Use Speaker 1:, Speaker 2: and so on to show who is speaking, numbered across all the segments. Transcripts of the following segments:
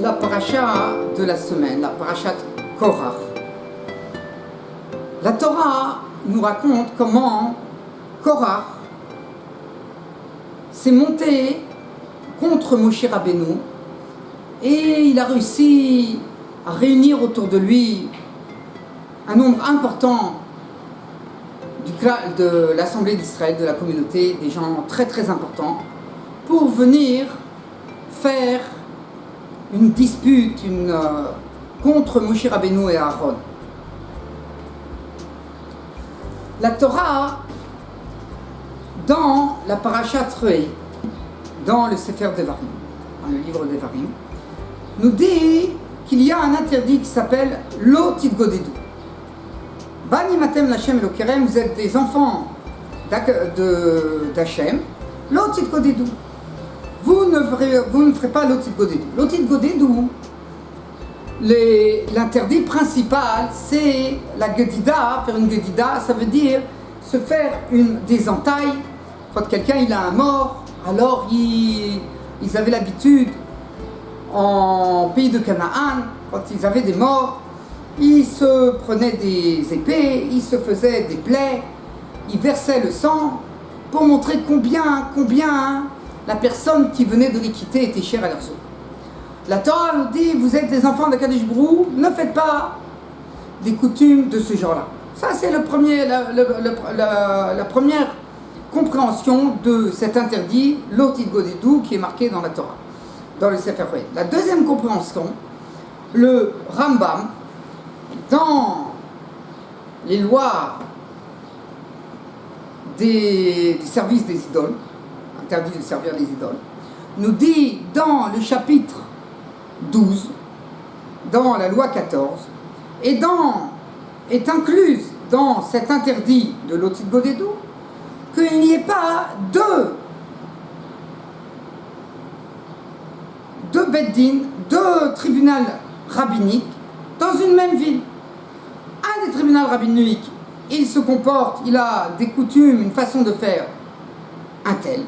Speaker 1: la paracha de la semaine, la parachat Korach. La Torah nous raconte comment Korach s'est monté contre Moshe Rabbeinu et il a réussi à réunir autour de lui un nombre important de l'Assemblée d'Israël, de la communauté, des gens très très importants, pour venir faire une dispute contre Moshe Rabbeinu et Aaron. La Torah, dans la parashat Re'eh, dans le Sefer Devarim, dans le livre Devarim, nous dit qu'il y a un interdit qui s'appelle Lo Titgodedu. Bani Matem Lachem Elokerem, vous êtes des enfants d'Hachem, Lo Titgodedu. Vous ne ferez pas Lo Titgodedu. Lo Titgodedu, l'interdit principal, c'est la Gedida. Faire une Gedida, ça veut dire se faire des entailles. Quand quelqu'un il a un mort, alors ils avaient l'habitude, en pays de Canaan, quand ils avaient des morts, ils se prenaient des épées, ils se faisaient des plaies, ils versaient le sang pour montrer combien la personne qui venait de les quitter était chère à leurs yeux. La Torah nous dit, vous êtes des enfants de Kadesh Brou, ne faites pas des coutumes de ce genre-là. Ça, c'est la première compréhension de cet interdit, Lo Titgodedu, qui est marqué dans la Torah, dans le Sefer Re'eh. La deuxième compréhension, le Rambam, dans les lois des services des idoles, interdit de servir les idoles, nous dit dans le chapitre 12, dans la loi 14, est incluse dans cet interdit de Lo Titgodedu qu'il n'y ait pas deux beddin, deux tribunaux rabbiniques dans une même ville. Un des tribunaux rabbiniques, il se comporte, il a des coutumes, une façon de faire un tel.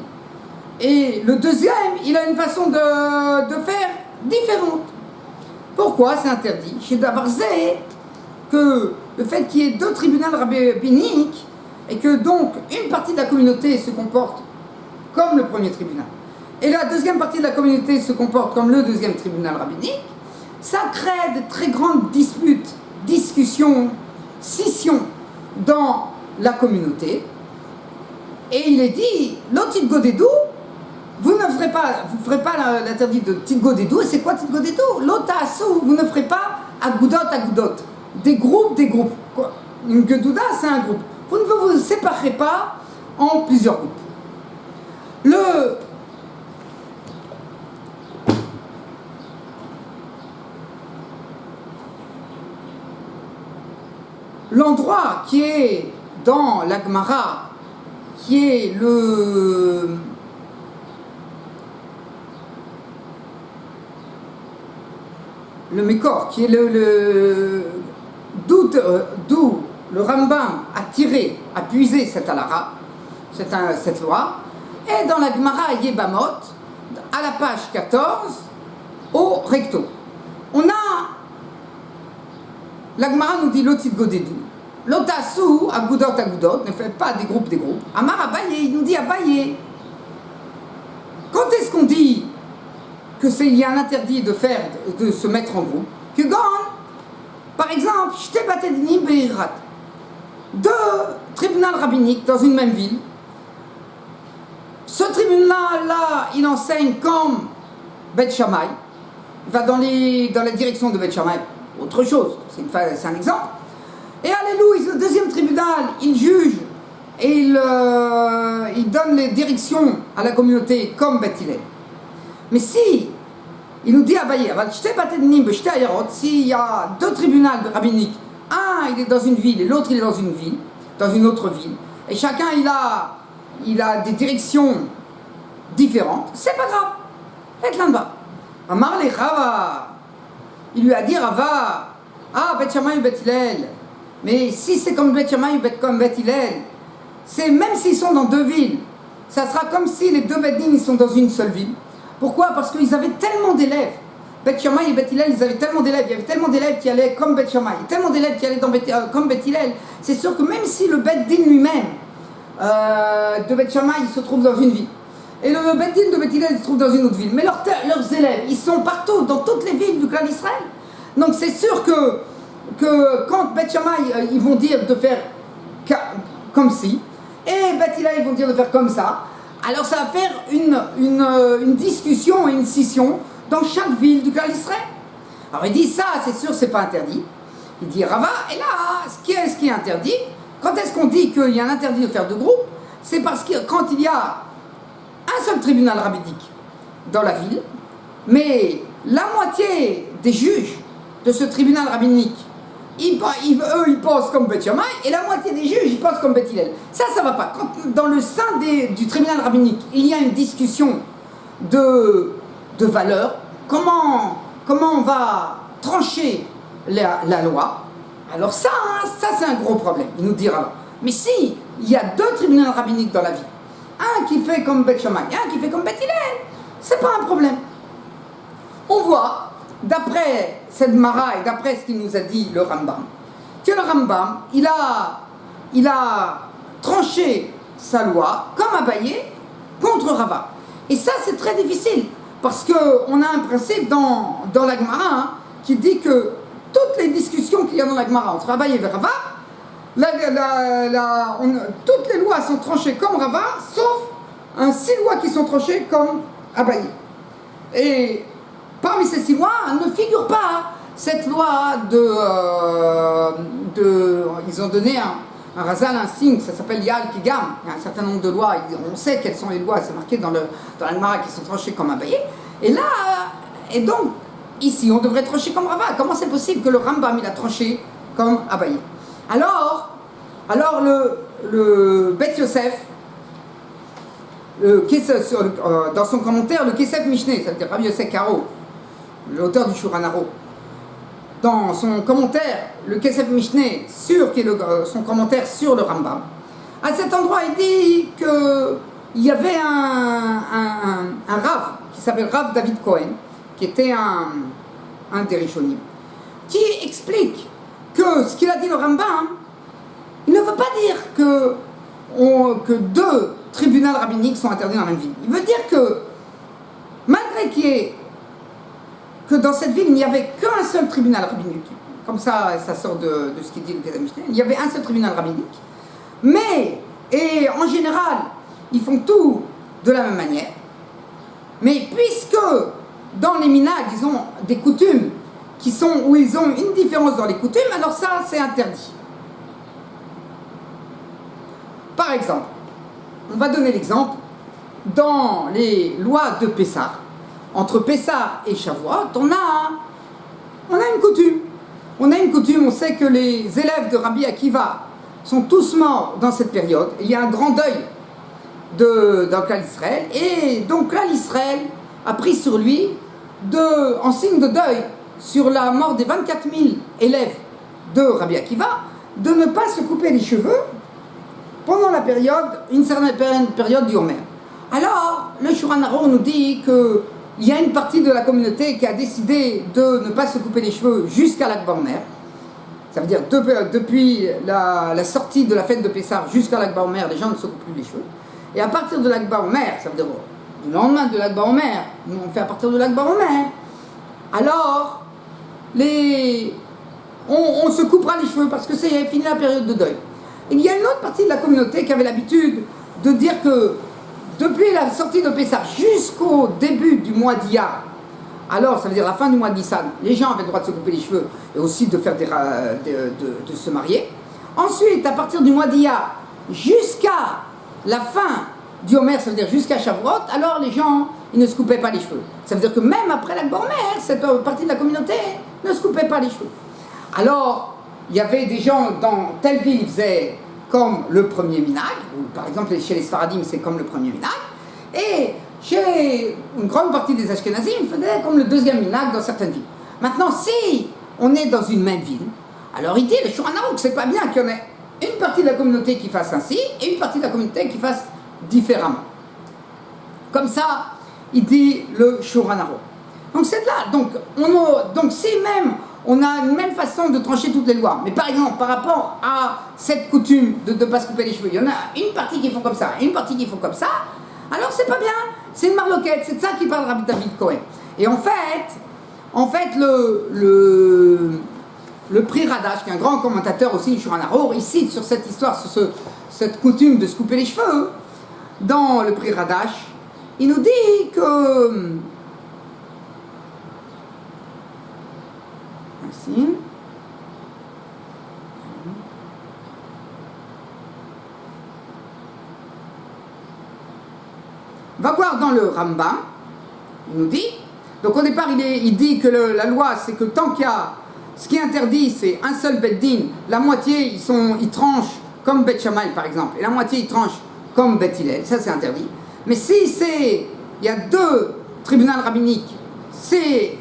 Speaker 1: Et le deuxième, il a une façon de faire différente. Pourquoi c'est interdit? Chez Davarzé, que le fait qu'il y ait deux tribunaux rabbiniques et que donc une partie de la communauté se comporte comme le premier tribunal et la deuxième partie de la communauté se comporte comme le deuxième tribunal rabbinique, ça crée de très grandes disputes, discussions, scissions dans la communauté. Et il est dit, Lo Titgodedu, vous ne ferez pas l'interdit de Titgodedu. Et c'est quoi Titgodedu? Lo Ta'asu, vous ne ferez pas agudot. Des groupes. Une Geduda, c'est un groupe. Vous ne vous séparerez pas en plusieurs groupes. L'endroit qui est dans la Gemara, qui est le Mekor, qui est d'où le Rambam a puisé cette halara, cette loi, et dans la Gemara Yebamot, à la page 14, au recto. La Gemara nous dit Lo Titgodedu. Lo Ta'asu agudot, ne faites pas des groupes. Amar Abaye, il nous dit Abaye. Quand est-ce qu'on dit il y a un interdit de se mettre en groupe? Que quand, par exemple, Shte Bate Dinim Be'irat, deux tribunaux rabbiniques dans une même ville, ce tribunal-là, il enseigne comme Bet Shammai, il va dans la direction de Bet Shammai, autre chose, c'est un exemple. Et alléluia, le deuxième tribunal, il juge et il donne les directions à la communauté comme Bet Hillel. Mais si, il nous dit Abaye, s'il y a deux tribunaux rabbiniques, un il est dans une ville et l'autre il est dans une autre ville, et chacun il a des directions différentes, c'est pas grave, faites là-bas. Amar le Rava, il lui a dit Rava, Bet Shammai ou Bet Hillel, mais si c'est comme Bet Shammai ou comme Bet Hillel, c'est même s'ils sont dans deux villes, ça sera comme si les deux beddins sont dans une seule ville. Pourquoi? Parce qu'ils avaient tellement d'élèves, Beth Shammai et Beth Hillel, ils avaient tellement d'élèves, il y avait tellement d'élèves qui allaient comme Beth Shammai, tellement d'élèves qui allaient comme Beth Hillel, c'est sûr que même si le Beth Din lui-même de Beth Shammai, il se trouve dans une ville, et le Beth Din de Beth Hillel se trouve dans une autre ville, mais leurs élèves, ils sont partout, dans toutes les villes du clan d'Israël. Donc c'est sûr que quand Beth Shammai, ils vont dire de faire comme ci, et Beth Hillel, ils vont dire de faire comme ça, alors ça va faire une discussion et une scission dans chaque ville du clan d'Israël. Alors il dit ça, c'est sûr, c'est pas interdit. Il dit Rava, et là, ce qui est interdit, quand est-ce qu'on dit qu'il y a un interdit de faire deux groupes, c'est parce que quand il y a un seul tribunal rabbinique dans la ville, mais la moitié des juges de ce tribunal rabbinique, eux, ils pensent comme Beth Shammai, et la moitié des juges, ils pensent comme Beth Hillel. Ça va pas. Quand dans le sein du tribunal rabbinique, il y a une discussion de valeur, comment on va trancher la loi, alors ça c'est un gros problème, il nous dira là. Mais si il y a deux tribunaux rabbiniques dans la vie, un qui fait comme Beth Shammai et un qui fait comme Beth Hillel, c'est pas un problème. On voit, d'après cette Mara et d'après ce qu'il nous a dit le Rambam, que le Rambam, il a tranché sa loi comme Abaye contre Rava. Et ça c'est très difficile, parce qu'on a un principe dans la Gemara qui dit que toutes les discussions qu'il y a dans la Gemara entre Abaye et Rava, toutes les lois sont tranchées comme Rava, sauf 6 lois qui sont tranchées comme Abaye. Et parmi ces 6 lois ne figure pas cette loi ils ont donné un Razal, un signe, ça s'appelle Yal Kigam. Il y a un certain nombre de lois, on sait quelles sont les lois, c'est marqué dans la Gemara qui sont tranchées comme Abaye. Et donc, ici, on devrait trancher comme Rava. Comment c'est possible que le Rambam, il a tranché comme Abaye? Alors le Beth Yosef, dans son commentaire, le Kesef Mishneh, c'est-à-dire Rabbi Yosef Karo, l'auteur du Shulchan Aruch, dans son commentaire, le Kesef Mishneh, qui est son commentaire sur le Rambam, à cet endroit, il dit qu'il y avait un Rav, qui s'appelle Rav David Cohen, qui était un des Rishonim, qui explique que ce qu'il a dit le Rambam, il ne veut pas dire que 2 tribunaux rabbiniques sont interdits dans la même ville. Il veut dire que, malgré que dans cette ville, il n'y avait qu'un seul tribunal rabbinique, comme ça sort de ce qu'il dit le Kesef Mishneh, il y avait un seul tribunal rabbinique, et en général, ils font tout de la même manière, mais puisque dans les minag, ils ont des coutumes où ils ont une différence dans les coutumes, alors ça, c'est interdit. Par exemple, on va donner l'exemple, dans les lois de Pessah, entre Pessah et Shavuot, on a une coutume. On sait que les élèves de Rabbi Akiva sont tous morts dans cette période. Il y a un grand deuil dans le clan d'Israël, et donc là, l'Israël a pris sur lui, en signe de deuil, sur la mort des 24 000 élèves de Rabbi Akiva, de ne pas se couper les cheveux pendant une certaine période du Homer. Alors, le Shulchan Aruch nous dit qu'il y a une partie de la communauté qui a décidé de ne pas se couper les cheveux jusqu'à l'Akba Omer. Ça veut dire depuis la sortie de la fête de Pessah jusqu'à l'Akba Omer, les gens ne se coupent plus les cheveux. Et à partir de l'Akba Omer, ça veut dire du lendemain de l'Akba Omer, nous on fait à partir de l'Akba Omer, alors on se coupera les cheveux parce que c'est fini la période de deuil. Il y a une autre partie de la communauté qui avait l'habitude de dire que depuis la sortie de Pessah jusqu'au début du mois d'Iyar, alors ça veut dire la fin du mois de Nissan, les gens avaient le droit de se couper les cheveux et aussi de faire de se marier. Ensuite, à partir du mois d'Iyar jusqu'à la fin du Homer, ça veut dire jusqu'à Shavuot, alors les gens ils ne se coupaient pas les cheveux. Ça veut dire que même après l'Akba Omer, cette partie de la communauté ne se coupait pas les cheveux. Alors, il y avait des gens dans telle ville, ils faisaient comme le premier minag, ou par exemple chez les Sfaradim, c'est comme le premier minag, et chez une grande partie des Ashkenazim, ils faisaient comme le deuxième minag dans certaines villes. Maintenant, si on est dans une même ville, alors il dit, le Shulchan Aruch, c'est pas bien qu'il y en ait une partie de la communauté qui fasse ainsi, et une partie de la communauté qui fasse différemment. Comme ça, il dit le Shulchan Aruch. Donc c'est de là. Donc si même on a une même façon de trancher toutes les lois, mais par exemple par rapport à cette coutume de ne pas se couper les cheveux, il y en a une partie qui font comme ça, une partie qui font comme ça, alors c'est pas bien, c'est une marloquette, c'est de ça qu'il parle Rabbi David Cohen. Et en fait le Pri Radash, qui est un grand commentateur aussi sur un Arour, il cite sur cette histoire, sur cette coutume de se couper les cheveux, dans le Pri Radash, il nous dit que... Merci. Va voir dans le Rambam, il nous dit, donc au départ il dit que la loi c'est que tant qu'il y a, ce qui est interdit c'est un seul Bet Din, la moitié ils tranchent comme Bet Shammai par exemple, et la moitié ils tranchent comme Bet Hillel, ça c'est interdit. Mais si il y a deux tribunaux rabbiniques, c'est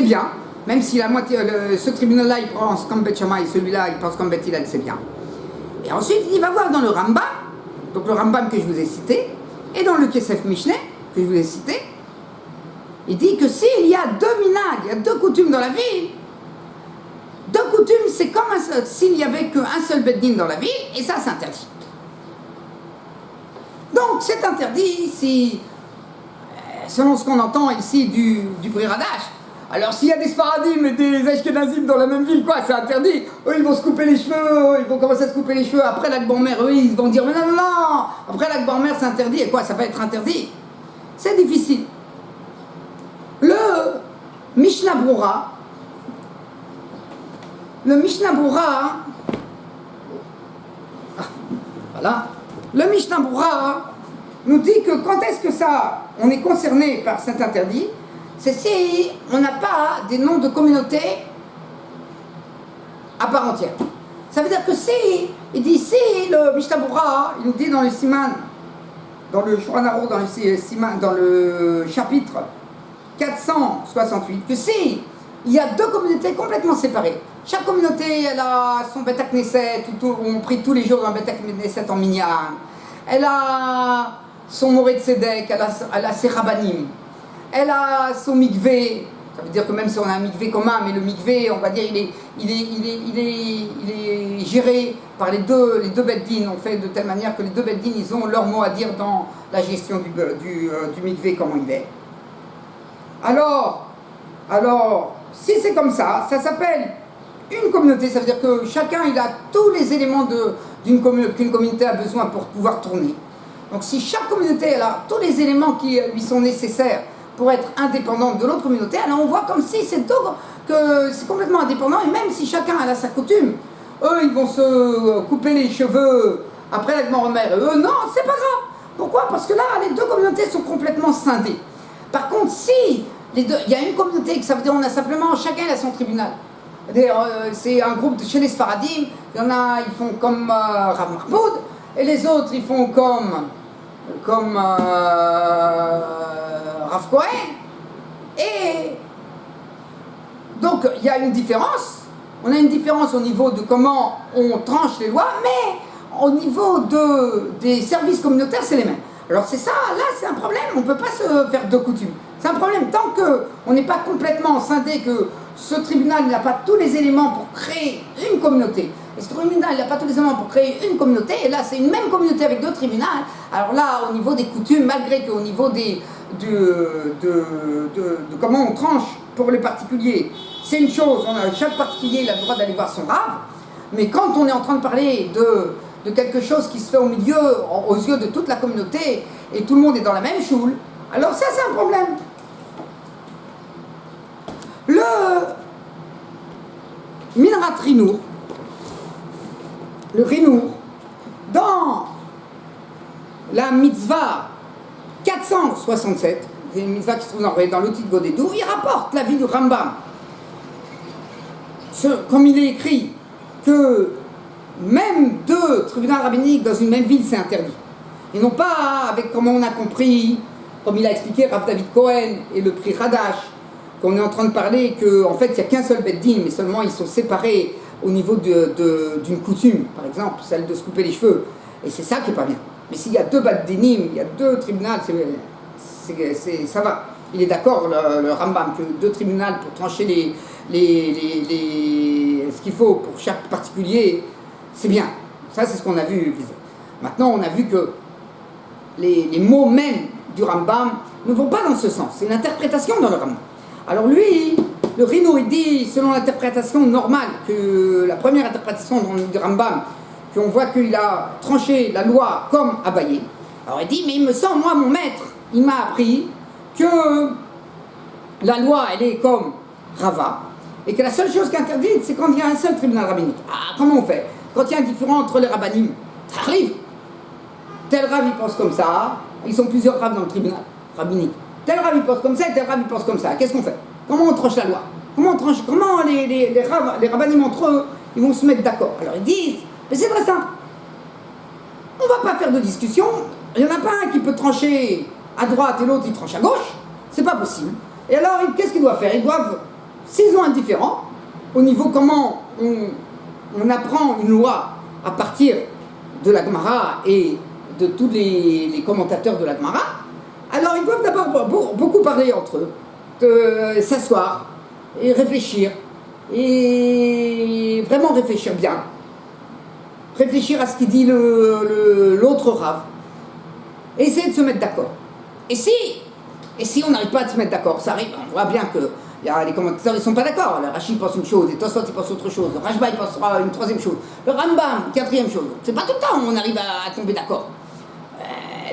Speaker 1: bien, même si la moitié, ce tribunal-là il pense comme Bet Shammai, celui-là il pense comme Bet Hillel, c'est bien. Et ensuite il va voir dans le Rambam, donc le Rambam que je vous ai cité, et dans le Kesef Mishneh, que je vous ai cité, il dit que s'il y a deux minag, il y a deux coutumes dans la ville, deux coutumes, c'est comme s'il n'y avait qu'un seul beddin dans la ville, et ça c'est interdit. Donc c'est interdit si, selon ce qu'on entend ici du Pri Radash. Alors s'il y a des Sfaradim et des Ashkenazim dans la même ville, quoi, c'est interdit. Eux ils vont se couper les cheveux, ils vont commencer à se couper les cheveux. Après l'Akbar-Mer, eux ils vont dire mais non, non, non. Après l'Akbar-Mer c'est interdit. Et quoi, ça va être interdit? C'est difficile. Le Mishnah Brura, voilà, le Mishnah Brura nous dit que quand est-ce que ça, on est concerné par cet interdit, c'est si on n'a pas des noms de communautés à part entière. Ça veut dire que si, il dit si le Mishnah Brura, il nous dit dans le Siman, dans le Shulchan Aruch, dans le chapitre 468, que si il y a deux communautés complètement séparées, chaque communauté elle a son Bet HaKnesset, on prie tous les jours dans le Bet HaKnesset en minyan, elle a son Moré de Tzedek, elle a ses Rabbanim, elle a son mikvé. Ça veut dire que même si on a un mikvé commun, mais le mikvé, on va dire, il est géré par les deux beddin. On fait de telle manière que les deux beddin, ils ont leur mot à dire dans la gestion du mikvé, comment il est. Alors, si c'est comme ça, ça s'appelle une communauté. Ça veut dire que chacun, il a tous les éléments qu'une communauté a besoin pour pouvoir tourner. Donc si chaque communauté, elle a tous les éléments qui lui sont nécessaires pour être indépendante de l'autre communauté, alors on voit comme si que c'est complètement indépendant, et même si chacun a sa coutume, eux ils vont se couper les cheveux après la grand-mère, eux non, c'est pas grave. Pourquoi? Parce que là les deux communautés sont complètement scindées. Par contre, si il y a une communauté, que ça veut dire on a simplement, chacun a son tribunal. C'est un groupe chez les Sfaradim, il y en a, ils font comme Rav Mahmoud, et les autres ils font comme Rav Cohen. Et donc il y a une différence. On a une différence au niveau de comment on tranche les lois, mais au niveau des services communautaires, c'est les mêmes. Alors c'est ça, là c'est un problème, on ne peut pas se faire deux coutumes. C'est un problème tant qu'on n'est pas complètement scindé, que ce tribunal n'a pas tous les éléments pour créer une communauté. Et ce tribunal n'a pas tous les éléments pour créer une communauté, et là c'est une même communauté avec deux tribunaux. Alors là, au niveau des coutumes, malgré qu'au niveau de comment on tranche pour les particuliers, c'est une chose, chaque particulier il a le droit d'aller voir son rave, mais quand on est en train de parler de quelque chose qui se fait au milieu, aux yeux de toute la communauté, et tout le monde est dans la même choule, alors ça c'est un problème. Le Minrat Rinour, le Rinour, dans la mitzvah 467, c'est une mitzvah qui se trouve dans l'outil de Godédou, il rapporte l'avis du Rambam, comme il est écrit, que même deux tribunaux rabbiniques dans une même ville, c'est interdit. Et non pas avec, comme on a compris, comme il a expliqué Rav David Cohen et le Pri Radash, qu'on est en train de parler qu'en fait, il n'y a qu'un seul beddin, mais seulement ils sont séparés au niveau d'une coutume, par exemple, celle de se couper les cheveux. Et c'est ça qui n'est pas bien. Mais s'il y a deux beddinim, il y a deux tribunaux, ça va. il est d'accord, le Rambam, que 2 tribunaux pour trancher ce qu'il faut pour chaque particulier, c'est bien. Ça, c'est ce qu'on a vu. Maintenant, on a vu que les mots même du Rambam ne vont pas dans ce sens. C'est une interprétation dans le Rambam. Alors lui, le Rino, il dit, selon l'interprétation normale, que la première interprétation du Rambam, qu'on voit qu'il a tranché la loi comme Abaye. Alors il dit, mais il me semble, moi, mon maître, il m'a appris que la loi, elle est comme Rava, et que la seule chose qui est interdite, c'est quand il y a un seul tribunal rabbinique. Ah, comment on fait? Quand il y a un différent entre les rabbinim, ça arrive. Tel Rav, il pense comme ça, ils sont plusieurs Rav dans le tribunal rabbinique. Tel Rav, il pense comme ça, et tel Rav, il pense comme ça. Qu'est-ce qu'on fait? Comment on tranche la loi? Comment les rabbinim entre eux, ils vont se mettre d'accord? Alors ils disent, mais c'est très simple. On ne va pas faire de discussion. Il n'y en a pas un qui peut trancher à droite et l'autre, il tranche à gauche. C'est pas possible. Et alors, qu'est-ce qu'ils doivent faire? Ils doivent, s'ils ont un différent, au niveau comment on apprend une loi à partir de la Gemara et de tous les commentateurs de la Gemara, alors ils doivent d'abord beaucoup parler entre eux, s'asseoir et réfléchir, et vraiment réfléchir bien. Réfléchir à ce qu'il dit l'autre Rav, et essayer de se mettre d'accord. Et si on n'arrive pas à se mettre d'accord, ça arrive, on voit bien que les commentateurs ils sont pas d'accord. Le Rashi pense une chose, les Tosfot il pense autre chose, le Rashba il pensera une troisième chose, le Rambam quatrième chose. C'est pas tout le temps où on arrive à tomber d'accord.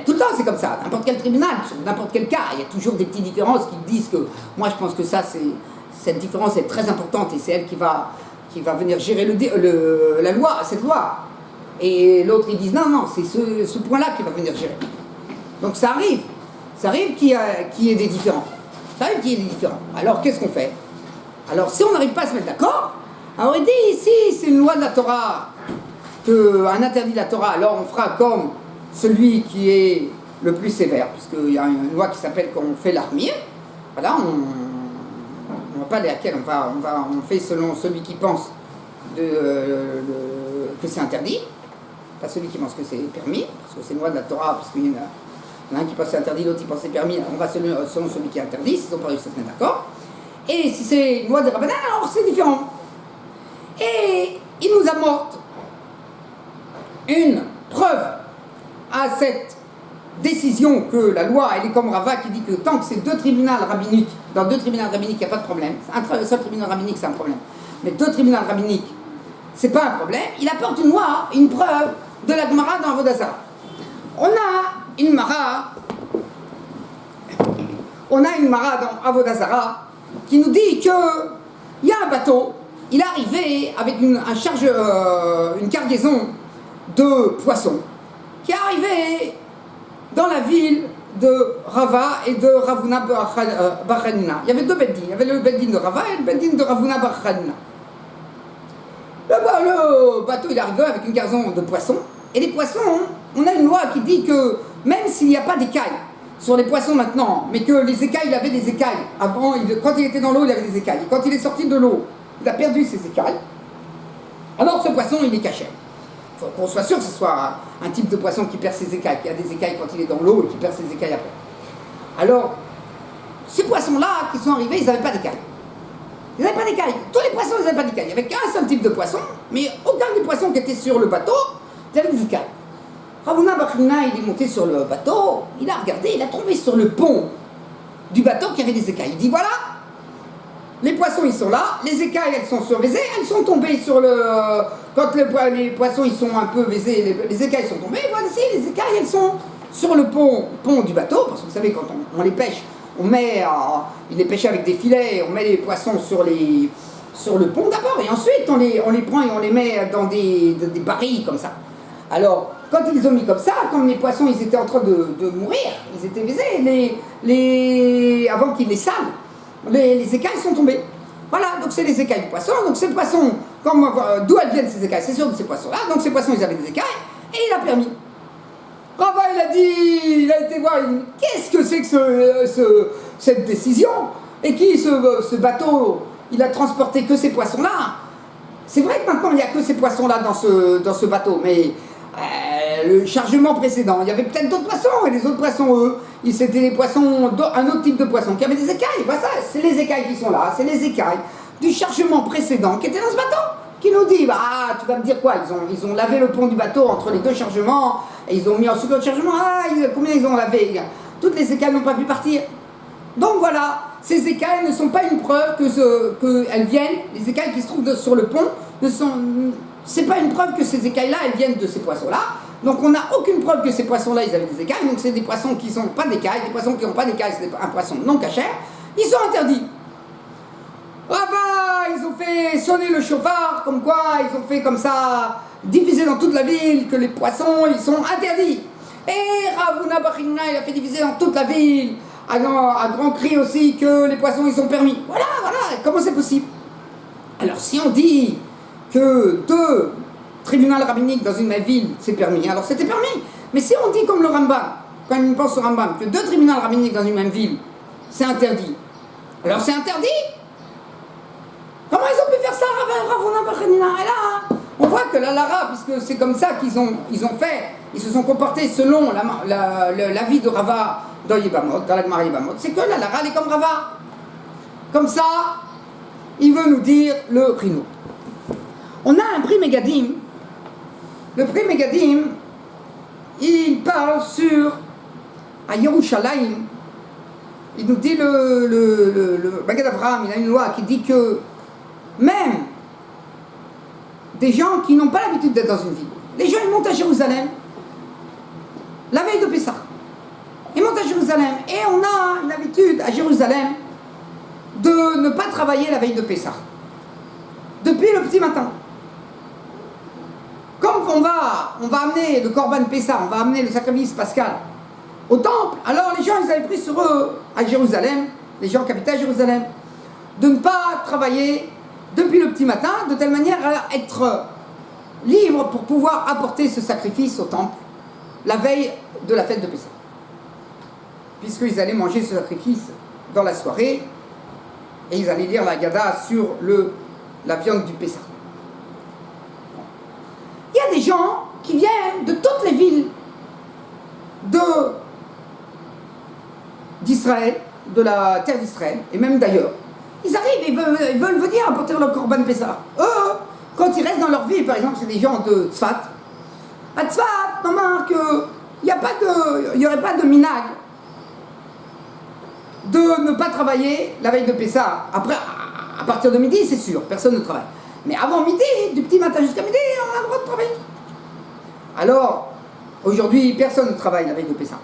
Speaker 1: Tout le temps c'est comme ça, n'importe quel tribunal, sur n'importe quel cas, il y a toujours des petites différences qui disent que moi je pense que cette différence est très importante et c'est elle qui va venir gérer la loi, cette loi. Et l'autre ils disent non, c'est ce point-là qui va venir gérer. Donc ça arrive qu'il y ait des différends. Alors qu'est-ce qu'on fait? Alors si on n'arrive pas à se mettre d'accord, alors il dit ici c'est une loi de la Torah, un interdit de la Torah, alors on fera comme celui qui est le plus sévère, puisqu'il y a une loi qui s'appelle qu'on fait l'armire. Voilà, on ne va pas aller à laquelle on fait selon celui qui pense que c'est interdit, pas celui qui pense que c'est permis, parce que c'est une loi de la Torah, parce qu'il y en a un qui pense que c'est interdit, l'autre qui pense que c'est permis, on va selon celui qui est interdit, s'ils n'ont pas réussi à se mettre d'accord. Et si c'est une loi de Rabbanan, alors c'est différent. Et il nous apporte une preuve à cette décision que la loi, elle est comme Rava qui dit que tant que c'est dans 2 tribunaux rabbiniques, il n'y a pas de problème. Un seul tribunal rabbinique, c'est un problème. Mais 2 tribunaux rabbiniques, c'est pas un problème. Il apporte une loi, une preuve de la Gemara dans Avodah Zarah. On a une Mara dans Avodah Zarah qui nous dit qu'il y a un bateau, il est arrivé avec une cargaison de poissons qui est arrivé dans la ville de Rava et de Ravuna Bar Hanina. Il y avait 2 beddines, il y avait le beddine de Rava et le beddine de Ravuna Bar Hanina. Le bateau il est arrivé avec une cargaison de poissons, et les poissons, on a une loi qui dit que même s'il n'y a pas d'écailles sur les poissons maintenant, mais que les écailles, il avait des écailles. Avant, quand il était dans l'eau, il avait des écailles. Et quand il est sorti de l'eau, il a perdu ses écailles. Alors ce poisson, il est caché. Il faut qu'on soit sûr que ce soit un type de poisson qui perd ses écailles, qui a des écailles quand il est dans l'eau et qui perd ses écailles après. Alors, ces poissons-là qui sont arrivés, ils n'avaient pas d'écailles. Ils n'avaient pas d'écailles. Tous les poissons, ils n'avaient pas d'écailles. Il n'y avait qu'un seul type de poisson, mais aucun des poissons qui était sur le bateau, il avait des écailles. Ravuna Bar Hanina, il est monté sur le bateau, il a regardé, il a trouvé sur le pont du bateau qu'il y avait des écailles. Il dit voilà, les poissons ils sont là, les écailles elles sont surbaisées, elles sont tombées sur le... Quand les poissons ils sont un peu baisés, les écailles sont tombées, voici les écailles elles sont sur le pont du bateau, parce que vous savez quand on les pêche, il les pêche avec des filets, on met les poissons sur le pont d'abord, et ensuite on les prend et on les met dans des barils comme ça. Alors, quand ils les ont mis comme ça, comme les poissons ils étaient en train de mourir, ils étaient baisés, avant qu'ils les salent, les écailles sont tombées. Voilà, donc c'est les écailles du poisson. Donc ces poissons, d'où elles viennent ces écailles? C'est sûr de ces poissons-là. Donc ces poissons ils avaient des écailles, et il a permis. Rava il a été voir, il dit qu'est-ce que c'est que cette décision? Et qui ce bateau, il a transporté que ces poissons-là? C'est vrai que maintenant il n'y a que ces poissons-là dans ce bateau, mais le chargement précédent, il y avait peut-être d'autres poissons, et les autres poissons, eux, C'était des poissons, un autre type de poisson qui avait des écailles. Voilà, c'est les écailles qui sont là, c'est les écailles du chargement précédent qui était dans ce bateau. Qui nous dit, bah, tu vas me dire quoi, ils ont lavé le pont du bateau entre les deux chargements, et ils ont mis en second chargement, combien ils ont lavé? Toutes les écailles n'ont pas pu partir. Donc voilà, ces écailles ne sont pas une preuve qu'elles viennent, les écailles qui se trouvent sur le pont, c'est pas une preuve que ces écailles-là, elles viennent de ces poissons-là. Donc on n'a aucune preuve que ces poissons-là, ils avaient des écailles, donc c'est des poissons qui n'ont pas d'écailles, des poissons qui n'ont pas d'écailles, c'est un poisson non cachère, ils sont interdits. Ah bah, ils ont fait sonner le chauffard, comme quoi, ils ont fait comme ça, diffuser dans toute la ville que les poissons, ils sont interdits. Et Ravuna Bachinna, il a fait diffuser dans toute la ville, à grand cri aussi, que les poissons, ils sont permis. Voilà, comment c'est possible? Alors si on dit que 2 tribunaux rabbiniques dans une même ville, c'est permis, alors c'était permis. Mais si on dit comme le Rambam, quand il pense au Rambam, que 2 tribunaux rabbiniques dans une même ville, c'est interdit, alors c'est interdit? Comment ils ont pu faire ça, Ravuna Bachinna? Et là, on voit que la Lara, puisque c'est comme ça qu'ils ont fait, ils se sont comportés selon l'avis de Rava dans Yebamot, dans la Gemara Yebamot, c'est que la Lara, elle est comme Rava. Comme ça, il veut nous dire le Rino. On a un prix Megadim. Le prix Megadim, il parle sur à Yerushalayim. Il nous dit le Magad Avraham, il a une loi qui dit que même des gens qui n'ont pas l'habitude d'être dans une ville, les gens ils montent à Jérusalem la veille de Pessah. Ils montent à Jérusalem et on a une habitude à Jérusalem de ne pas travailler la veille de Pessah. Depuis le petit matin. Comme on va amener le Korban Pessah, on va amener le sacrifice pascal au temple, alors les gens ils avaient pris sur eux à Jérusalem, les gens qui habitaient à Jérusalem, de ne pas travailler depuis le petit matin, de telle manière à être libre pour pouvoir apporter ce sacrifice au temple la veille de la fête de Pessah. Puisqu'ils allaient manger ce sacrifice dans la soirée et ils allaient lire la Haggadah sur la viande du Pessah. Il y a des gens qui viennent de toutes les villes d'Israël, de la terre d'Israël, et même d'ailleurs. Ils arrivent et ils veulent venir apporter leur Korban Pessah. Eux, quand ils restent dans leur ville, par exemple, c'est des gens de Tzfat. À Tzfat, on remarque qu'il n'y aurait pas de minag de ne pas travailler la veille de Pessah. Après, à partir de midi, c'est sûr, personne ne travaille. Mais avant midi, du petit matin jusqu'à midi, on a le droit de travailler. Alors, aujourd'hui, personne ne travaille la veille de Pessah.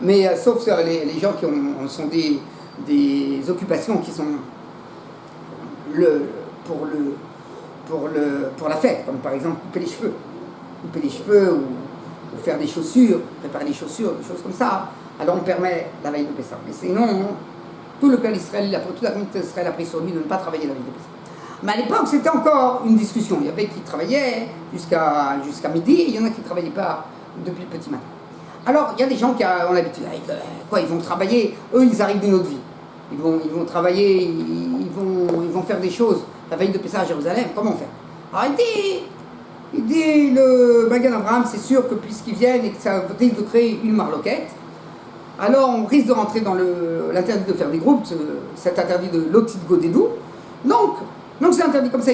Speaker 1: Mais sauf les gens qui sont des occupations qui sont pour la fête, comme par exemple couper les cheveux ou faire des chaussures, préparer des chaussures, des choses comme ça. Alors on permet la veille de Pessah. Mais sinon, tout le peuple d'Israël, toute la communauté d'Israël a pris sur lui de ne pas travailler la veille de Pessah. Mais à l'époque, c'était encore une discussion. Il y avait qui travaillaient jusqu'à midi, et il y en a qui ne travaillaient pas depuis le petit matin. Alors, il y a des gens qui ont l'habitude, ils vont travailler, eux, ils arrivent d'une autre vie. Ils vont travailler, ils vont faire des choses la veille de Pessah à Jérusalem. Comment faire? Alors, il dit le Magen Avraham, c'est sûr que puisqu'ils viennent et que ça risque de créer une marloquette, alors on risque de rentrer dans l'interdit de faire des groupes, cet interdit de l'otit godédou. Donc c'est interdit comme ça.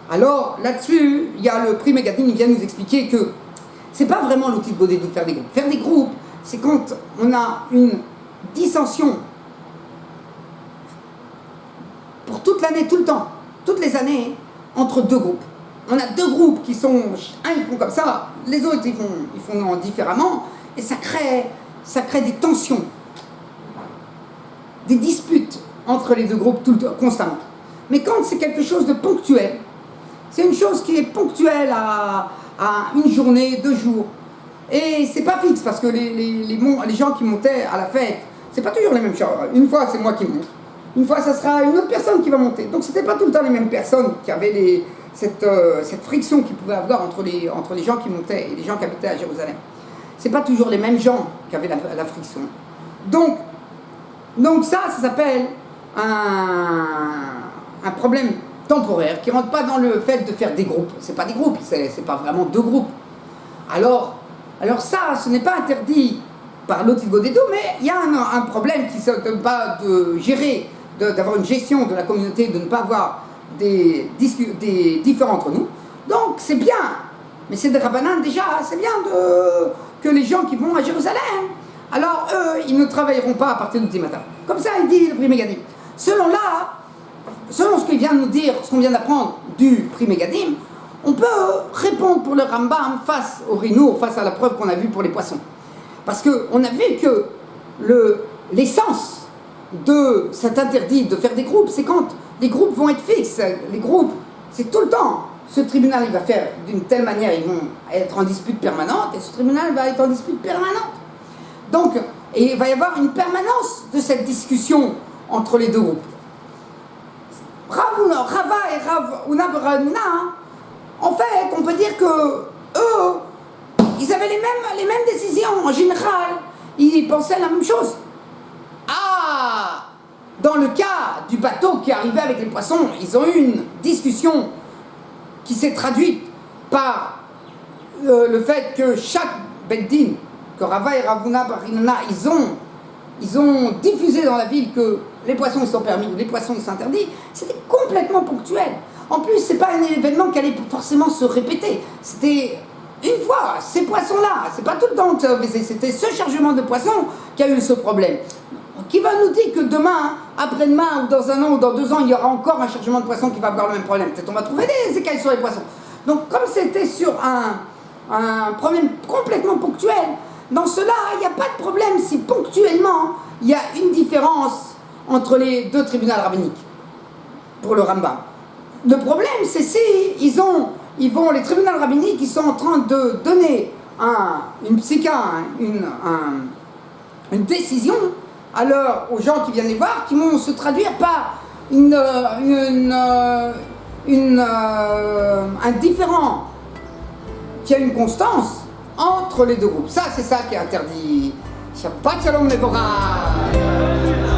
Speaker 1: Alors là-dessus, il y a le prix Megadim, il vient nous expliquer que c'est pas vraiment l'otit godédou de faire des groupes. Faire des groupes, c'est quand on a une dissension pour toute l'année, tout le temps, toutes les années, entre 2 groupes. On a 2 groupes qui sont, ils font comme ça, les autres ils font différemment, et ça crée des tensions, des disputes entre les 2 groupes constamment. Mais quand c'est quelque chose de ponctuel, c'est une chose qui est ponctuelle à une journée, 2 jours, et c'est pas fixe parce que les gens qui montaient à la fête, c'est pas toujours les mêmes choses. Une fois c'est moi qui monte, une fois ça sera une autre personne qui va monter. Donc c'était pas tout le temps les mêmes personnes qui avaient cette friction qu'il pouvait avoir entre les gens qui montaient et les gens qui habitaient à Jérusalem. C'est pas toujours les mêmes gens qui avaient la friction. Donc ça s'appelle un problème temporaire qui rentre pas dans le fait de faire des groupes. C'est pas des groupes, c'est pas vraiment 2 groupes. Alors ça, ce n'est pas interdit par Lotil Godedou, mais il y a un problème qui ne donne pas de gérer, d'avoir une gestion de la communauté, de ne pas avoir des différends entre nous. Donc c'est bien, mais c'est des Rabbanan déjà, c'est bien que les gens qui vont à Jérusalem, alors eux, ils ne travailleront pas à partir du matin. Comme ça, il dit le Pri Megadim. Selon ce qu'il vient de nous dire, ce qu'on vient d'apprendre du Pri Megadim, on peut répondre pour le Rambam face au Rinour, face à la preuve qu'on a vue pour les poissons. Parce qu'on a vu que l'essence de cet interdit de faire des groupes, c'est quand les groupes vont être fixes. Les groupes, c'est tout le temps. Ce tribunal, il va faire d'une telle manière, ils vont être en dispute permanente, et ce tribunal va être en dispute permanente. Donc, et il va y avoir une permanence de cette discussion entre les deux groupes. Rava et Rav Huna Baranuna, en fait, on peut dire que eux, ils avaient les mêmes décisions. En général, ils pensaient la même chose. Ah, dans le cas du bateau qui arrivait avec les poissons, ils ont eu une discussion qui s'est traduite par le fait que chaque Beddin, que Rava et Rav Huna Baranuna, ils ont diffusé dans la ville que les poissons ils sont permis ou les poissons ils sont interdits. C'était complètement ponctuel. En plus, c'est pas un événement qui allait forcément se répéter. C'était une fois, ces poissons-là, c'est pas tout le temps que ça va baisser. C'était ce chargement de poissons qui a eu ce problème. Qui va nous dire que demain, après-demain, ou dans un an, ou dans 2 ans, il y aura encore un chargement de poissons qui va avoir le même problème. Peut-être on va trouver des écailles sur les poissons. Donc, comme c'était sur un problème complètement ponctuel, dans cela, il n'y a pas de problème si ponctuellement, il y a une différence entre les deux tribunaux rabbiniques, pour le Rambam. Le problème, c'est si les tribunaux rabbiniques, ils sont en train de donner une psycha, une décision, alors aux gens qui viennent les voir, qui vont se traduire par un différent qui a une constance entre les deux groupes. Ça, c'est ça qui est interdit. Shabbat Shalom Mevorach.